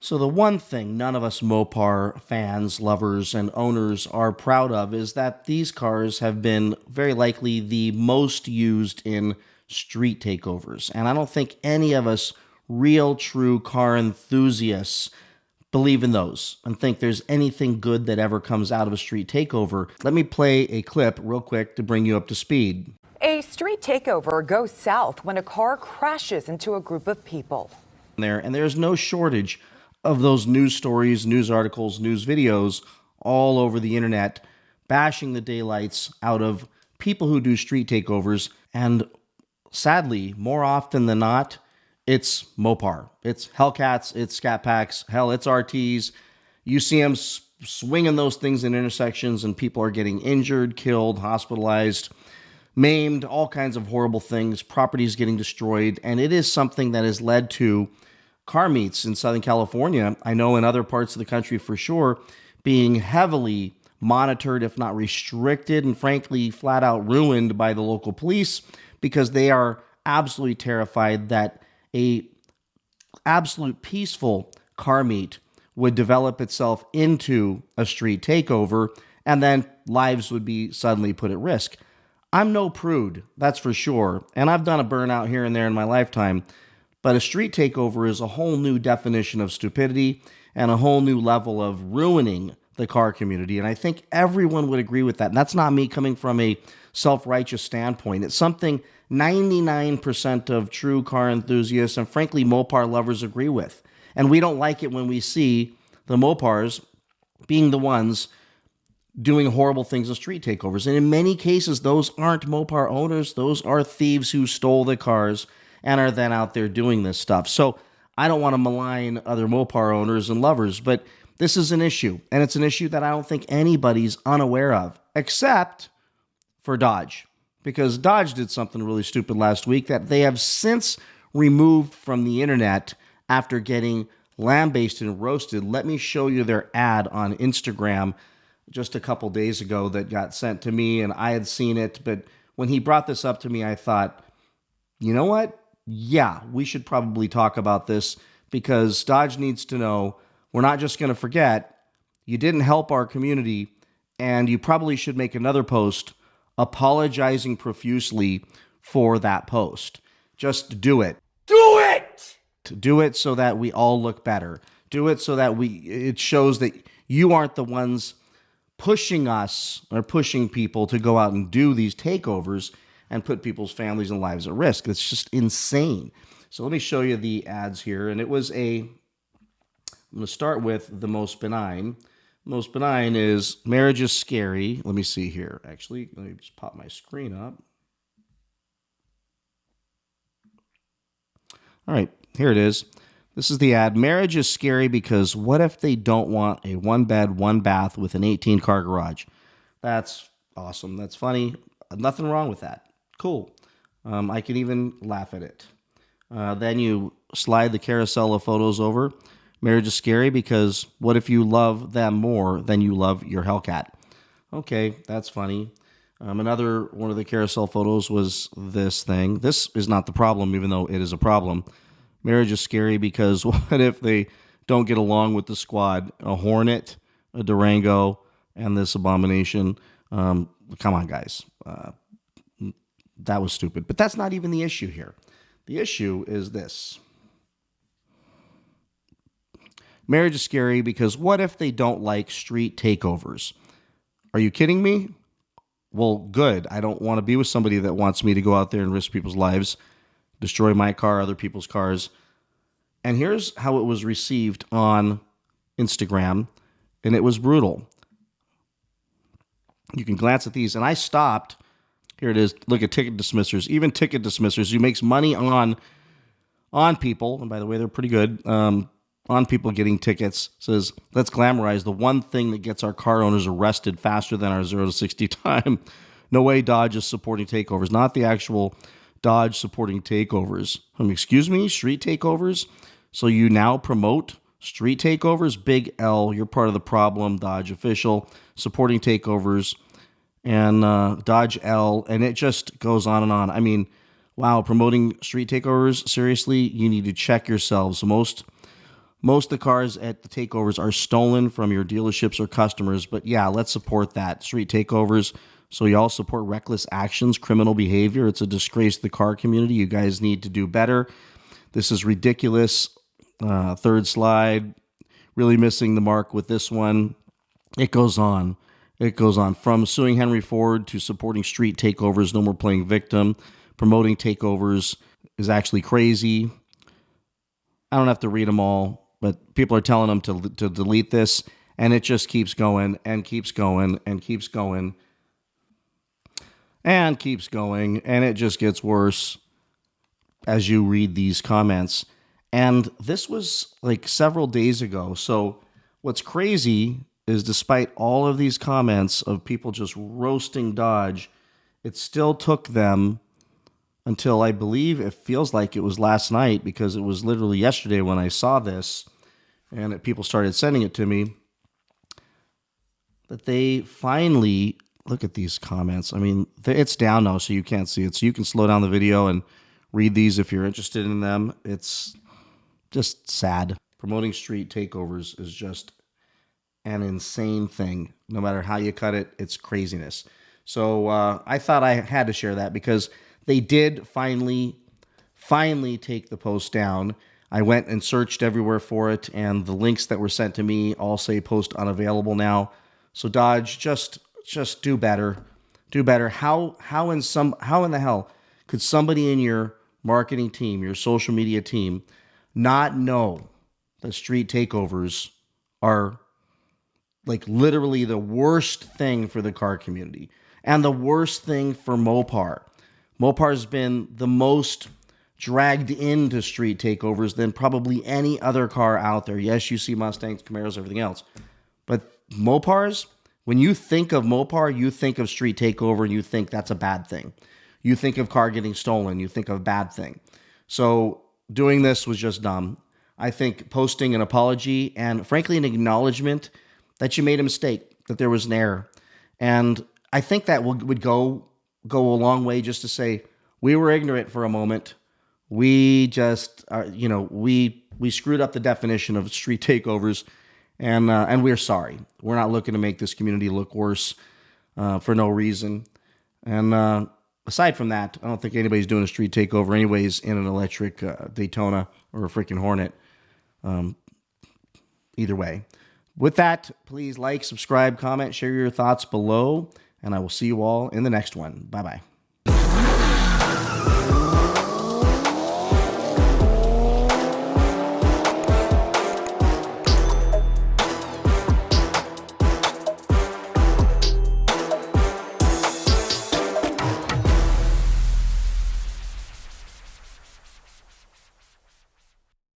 So the one thing none of us Mopar fans, lovers, and owners are proud of is that these cars have been very likely the most used in street takeovers. And I don't think any of us real true car enthusiasts believe in those and think there's anything good that ever comes out of a street takeover. Let me play a clip real quick to bring you up to speed. A street takeover goes south when a car crashes into a group of people. And there's no shortage of those news stories, news articles, news videos all over the internet bashing the daylights out of people who do street takeovers. And sadly, more often than not, it's Mopar. It's Hellcats, it's Scat Packs, hell, it's RTs. You see them swinging those things in intersections and people are getting injured, killed, hospitalized, maimed, all kinds of horrible things, properties getting destroyed. And it is something that has led to car meets in Southern California, I know in other parts of the country for sure, being heavily monitored, if not restricted, and frankly, flat out ruined by the local police because they are absolutely terrified that a absolute peaceful car meet would develop itself into a street takeover and then lives would be suddenly put at risk. I'm no prude, that's for sure, and I've done a burnout here and there in my lifetime. But a street takeover is a whole new definition of stupidity and a whole new level of ruining the car community. And I think everyone would agree with that. And that's not me coming from a self-righteous standpoint. It's something 99% of true car enthusiasts and frankly Mopar lovers agree with. And we don't like it when we see the Mopars being the ones doing horrible things in street takeovers. And in many cases, those aren't Mopar owners. Those are thieves who stole the cars and are then out there doing this stuff. So I don't want to malign other Mopar owners and lovers, but this is an issue, and it's an issue that I don't think anybody's unaware of, except for Dodge, because Dodge did something really stupid last week that they have since removed from the internet after getting lambasted and roasted. Let me show you their ad on Instagram just a couple days ago that got sent to me, and I had seen it, but when he brought this up to me, I thought, you know what? Yeah, we should probably talk about this because Dodge needs to know we're not just going to forget. You didn't help our community, and you probably should make another post apologizing profusely for that post. Just do it. Do it! Do it so that we all look better. Do it so that it shows that you aren't the ones pushing us or pushing people to go out and do these takeovers and put people's families and lives at risk. It's just insane. So let me show you the ads here. And it was I'm going to start with the most benign. Most benign is marriage is scary. Let me see here. Actually, let me just pop my screen up. All right, here it is. This is the ad. Marriage is scary because what if they don't want a one bed, one bath with an 18-car garage? That's awesome. That's funny. Nothing wrong with that. Cool. I can even laugh at it. Then you slide the carousel of photos over. Marriage is scary because what if you love them more than you love your Hellcat? Okay, that's funny. Another one of the carousel photos was this thing. This is not the problem, even though it is a problem. Marriage is scary because what if they don't get along with the squad? A Hornet, a Durango, and this abomination. Come on, guys. That was stupid. But that's not even the issue here. The issue is this. Marriage is scary because what if they don't like street takeovers? Are you kidding me? Well, good. I don't want to be with somebody that wants me to go out there and risk people's lives, destroy my car, other people's cars. And here's how it was received on Instagram, and it was brutal. You can glance at these, and I stopped. Here it is. Look at ticket dismissers. Even ticket dismissers, who makes money on people, and by the way, they're pretty good, on people getting tickets, says, let's glamorize the one thing that gets our car owners arrested faster than our 0 to 60 time. No way Dodge is supporting takeovers. Not the actual Dodge supporting takeovers. Excuse me, street takeovers? So you now promote street takeovers? Big L, you're part of the problem, Dodge official, supporting takeovers, and Dodge L, and it just goes on and on. I mean, wow, promoting street takeovers? Seriously, you need to check yourselves. Most of the cars at the takeovers are stolen from your dealerships or customers. But yeah, let's support that. Street takeovers. So you all support reckless actions, criminal behavior. It's a disgrace to the car community. You guys need to do better. This is ridiculous. Third slide. Really missing the mark with this one. It goes on. It goes on. From suing Henry Ford to supporting street takeovers, no more playing victim. Promoting takeovers is actually crazy. I don't have to read them all, but people are telling them to delete this, and it just keeps going and keeps going and keeps going and keeps going, and it just gets worse as you read these comments. And this was like several days ago. So what's crazy is despite all of these comments of people just roasting Dodge, it still took them until I believe it feels like it was last night, because it was literally yesterday when I saw this and people started sending it to me, that they finally look at these comments. I mean, it's down now, so you can't see it. So you can slow down the video and read these if you're interested in them. It's just sad. Promoting street takeovers is just an insane thing. No matter how you cut it, it's craziness. So I thought I had to share that because they did finally take the post down. I went and searched everywhere for it, and the links that were sent to me all say post unavailable now. So Dodge, just do better. Do better. How in the hell could somebody in your marketing team, your social media team, not know that street takeovers are like literally the worst thing for the car community and the worst thing for Mopar? Mopar's been the most dragged into street takeovers than probably any other car out there. Yes, you see Mustangs, Camaros, everything else. But Mopars, when you think of Mopar, you think of street takeover and you think that's a bad thing. You think of car getting stolen, you think of a bad thing. So doing this was just dumb. I think posting an apology and frankly an acknowledgement that you made a mistake, that there was an error. And I think that would go a long way, just to say we were ignorant for a moment. We just we screwed up the definition of street takeovers, and we're sorry. We're not looking to make this community look worse for no reason. And aside from that, I don't think anybody's doing a street takeover anyways in an electric Daytona or a freaking Hornet. Either way. With that, please like, subscribe, comment, share your thoughts below, and I will see you all in the next one. Bye-bye.